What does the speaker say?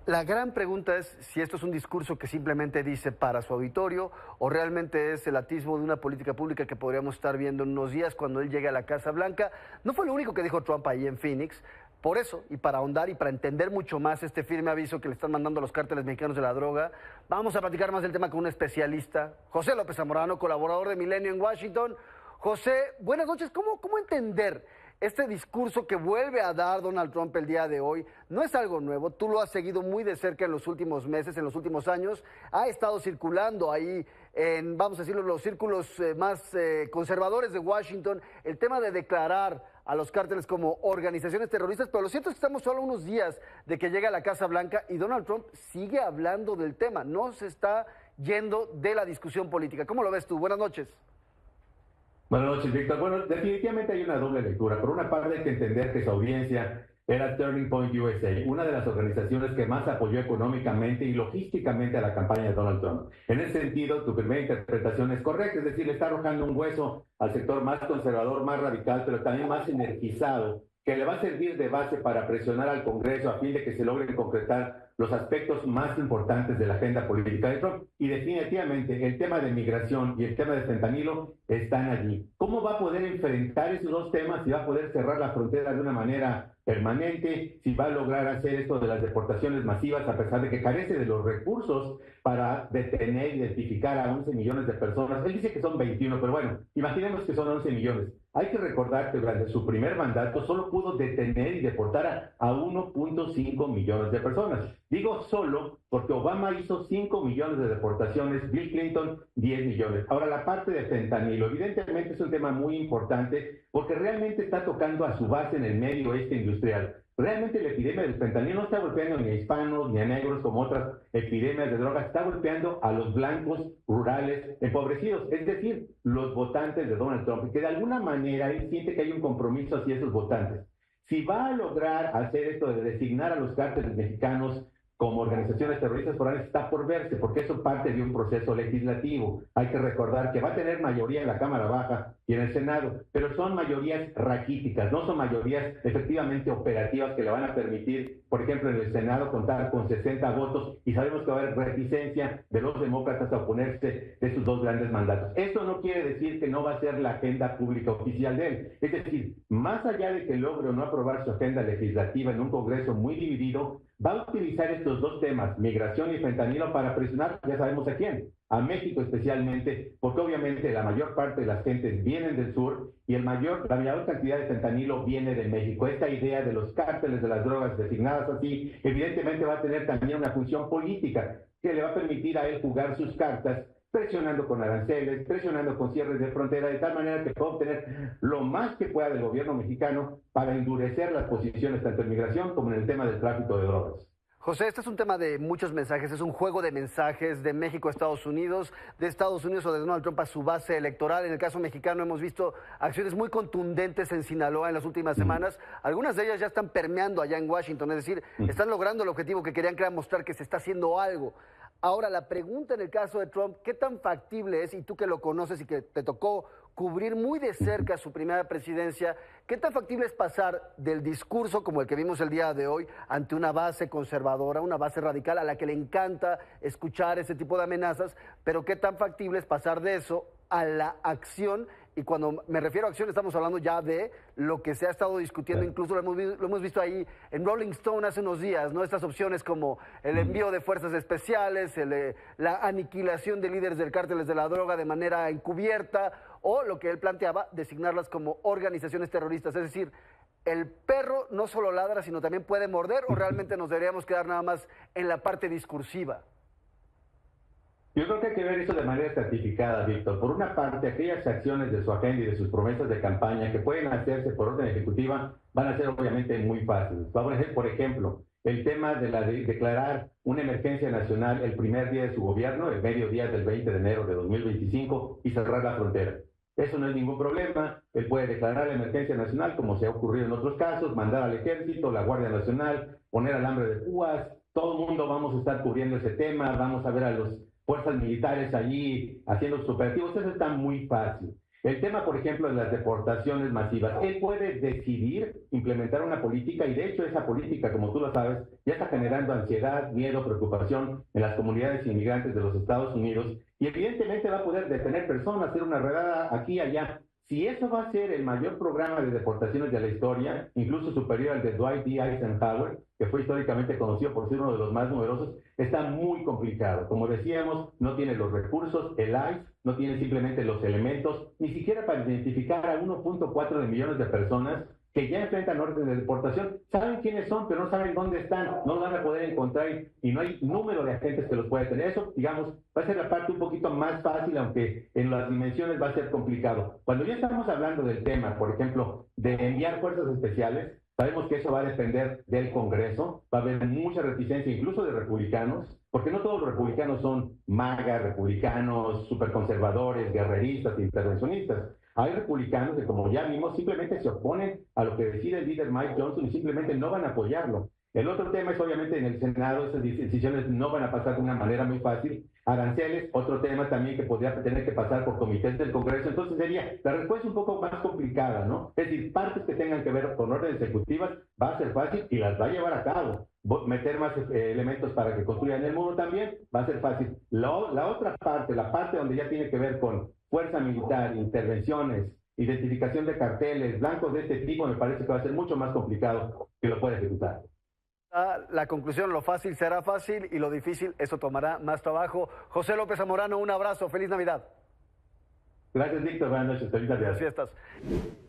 La gran pregunta es si esto es un discurso que simplemente dice para su auditorio o realmente es el atisbo de una política pública que podríamos estar viendo en unos días cuando él llegue a la Casa Blanca. No fue lo único que dijo Trump ahí en Phoenix. Por eso, y para ahondar y para entender mucho más este firme aviso que le están mandando a los cárteles mexicanos de la droga, vamos a platicar más del tema con un especialista, José López Zamorano, colaborador de Milenio en Washington. José, buenas noches. ¿Cómo entender este discurso que vuelve a dar Donald Trump el día de hoy? No es algo nuevo, tú lo has seguido muy de cerca en los últimos meses, en los últimos años, ha estado circulando ahí en, vamos a decirlo, los círculos más conservadores de Washington, el tema de declarar a los cárteles como organizaciones terroristas, pero lo cierto es que estamos solo unos días de que llegue a la Casa Blanca y Donald Trump sigue hablando del tema, no se está yendo de la discusión política. ¿Cómo lo ves tú? Buenas noches. Buenas noches, Víctor. Bueno, definitivamente hay una doble lectura. Por una parte hay que entender que su audiencia era Turning Point USA, una de las organizaciones que más apoyó económicamente y logísticamente a la campaña de Donald Trump. En ese sentido, tu primera interpretación es correcta, es decir, le está arrojando un hueso al sector más conservador, más radical, pero también más energizado, que le va a servir de base para presionar al Congreso a fin de que se logren concretar los aspectos más importantes de la agenda política de Trump. Y definitivamente el tema de migración y el tema de fentanilo están allí. ¿Cómo va a poder enfrentar esos dos temas? Si va a poder cerrar la frontera de una manera permanente, si va a lograr hacer esto de las deportaciones masivas, a pesar de que carece de los recursos para detener e identificar a 11 millones de personas. Él dice que son 21, pero bueno, imaginemos que son 11 millones. Hay que recordar que durante su primer mandato solo pudo detener y deportar a 1.5 millones de personas. Digo solo porque Obama hizo 5 millones de deportaciones, Bill Clinton 10 millones. Ahora, la parte de fentanilo, evidentemente es un tema muy importante porque realmente está tocando a su base en el medio oeste industrial. Realmente la epidemia del fentanilo no está golpeando ni a hispanos ni a negros como otras epidemias de drogas, está golpeando a los blancos rurales empobrecidos, es decir, los votantes de Donald Trump, que de alguna manera él siente que hay un compromiso hacia esos votantes. Si va a lograr hacer esto de designar a los cárteles mexicanos como organizaciones terroristas forales, está por verse, porque eso parte de un proceso legislativo. Hay que recordar que va a tener mayoría en la Cámara Baja y en el Senado, pero son mayorías raquíticas, no son mayorías efectivamente operativas que le van a permitir, por ejemplo, en el Senado contar con 60 votos, y sabemos que va a haber reticencia de los demócratas a oponerse de sus dos grandes mandatos. Esto no quiere decir que no va a ser la agenda pública oficial de él. Es decir, más allá de que logre o no aprobar su agenda legislativa en un Congreso muy dividido, va a utilizar estos dos temas, migración y fentanilo, para presionar, ya sabemos a quién, a México especialmente, porque obviamente la mayor parte de las gentes vienen del sur y la mayor cantidad de fentanilo viene de México. Esta idea de los cárteles de las drogas designadas así, evidentemente va a tener también una función política que le va a permitir a él jugar sus cartas, presionando con aranceles, presionando con cierres de frontera, de tal manera que pueda obtener lo más que pueda del gobierno mexicano para endurecer las posiciones tanto en migración como en el tema del tráfico de drogas. José, este es un tema de muchos mensajes, es un juego de mensajes de México a Estados Unidos, de Estados Unidos o de Donald Trump a su base electoral. En el caso mexicano hemos visto acciones muy contundentes en Sinaloa en las últimas semanas. Algunas de ellas ya están permeando allá en Washington, es decir, están logrando el objetivo que querían, que era mostrar que se está haciendo algo. Ahora, la pregunta en el caso de Trump, ¿qué tan factible es, y tú que lo conoces y que te tocó cubrir muy de cerca su primera presidencia, qué tan factible es pasar del discurso como el que vimos el día de hoy ante una base conservadora, una base radical a la que le encanta escuchar ese tipo de amenazas, pero qué tan factible es pasar de eso a la acción? Y cuando me refiero a acción, estamos hablando ya de lo que se ha estado discutiendo, incluso lo hemos visto ahí en Rolling Stone hace unos días, ¿no? Estas opciones como el envío de fuerzas especiales, la aniquilación de líderes del cárteles de la droga de manera encubierta, o lo que él planteaba, designarlas como organizaciones terroristas. Es decir, el perro no solo ladra, sino también puede morder, o realmente nos deberíamos quedar nada más en la parte discursiva. Yo creo que hay que ver eso de manera estratificada, Víctor. Por una parte, aquellas acciones de su agenda y de sus promesas de campaña que pueden hacerse por orden ejecutiva van a ser obviamente muy fáciles. Vamos a ver, por ejemplo, el tema de declarar una emergencia nacional el primer día de su gobierno, el mediodía del 20 de enero de 2025, y cerrar la frontera. Eso no es ningún problema. Él puede declarar la emergencia nacional, como se ha ocurrido en otros casos, mandar al ejército, la Guardia Nacional, poner alambre de púas. Todo el mundo vamos a estar cubriendo ese tema, vamos a ver a los fuerzas militares allí haciendo sus operativos. Eso está muy fácil. El tema, por ejemplo, de las deportaciones masivas. Él puede decidir implementar una política y de hecho esa política, como tú lo sabes, ya está generando ansiedad, miedo, preocupación en las comunidades inmigrantes de los Estados Unidos y evidentemente va a poder detener personas, hacer una redada aquí y allá. Si eso va a ser el mayor programa de deportaciones de la historia, incluso superior al de Dwight D. Eisenhower, que fue históricamente conocido por ser uno de los más numerosos, está muy complicado. Como decíamos, no tiene los recursos, el ICE no tiene simplemente los elementos, ni siquiera para identificar a 1.4 millones de personas que ya enfrentan orden de deportación. Saben quiénes son, pero no saben dónde están, no los van a poder encontrar y no hay número de agentes que los pueda tener. Eso, digamos, va a ser la parte un poquito más fácil, aunque en las dimensiones va a ser complicado. Cuando ya estamos hablando del tema, por ejemplo, de enviar fuerzas especiales, sabemos que eso va a depender del Congreso, va a haber mucha reticencia incluso de republicanos, porque no todos los republicanos son MAGA, republicanos, superconservadores, guerreristas, intervencionistas. Hay republicanos que, como ya vimos, simplemente se oponen a lo que decide el líder Mike Johnson y simplemente no van a apoyarlo. El otro tema es, obviamente, en el Senado, esas decisiones no van a pasar de una manera muy fácil. Aranceles, otro tema también que podría tener que pasar por comités del Congreso. Entonces sería la respuesta un poco más complicada, ¿no? Es decir, partes que tengan que ver con órdenes ejecutivas va a ser fácil y las va a llevar a cabo. Meter más elementos para que construyan el muro también va a ser fácil. La otra parte, la parte donde ya tiene que ver con fuerza militar, intervenciones, identificación de carteles, blancos de este tipo, me parece que va a ser mucho más complicado que lo pueda ejecutar. La conclusión, lo fácil será fácil y lo difícil, eso tomará más trabajo. José López Zamorano, un abrazo, feliz Navidad. Gracias, Víctor, buenas noches, feliz Navidad. Felices fiestas.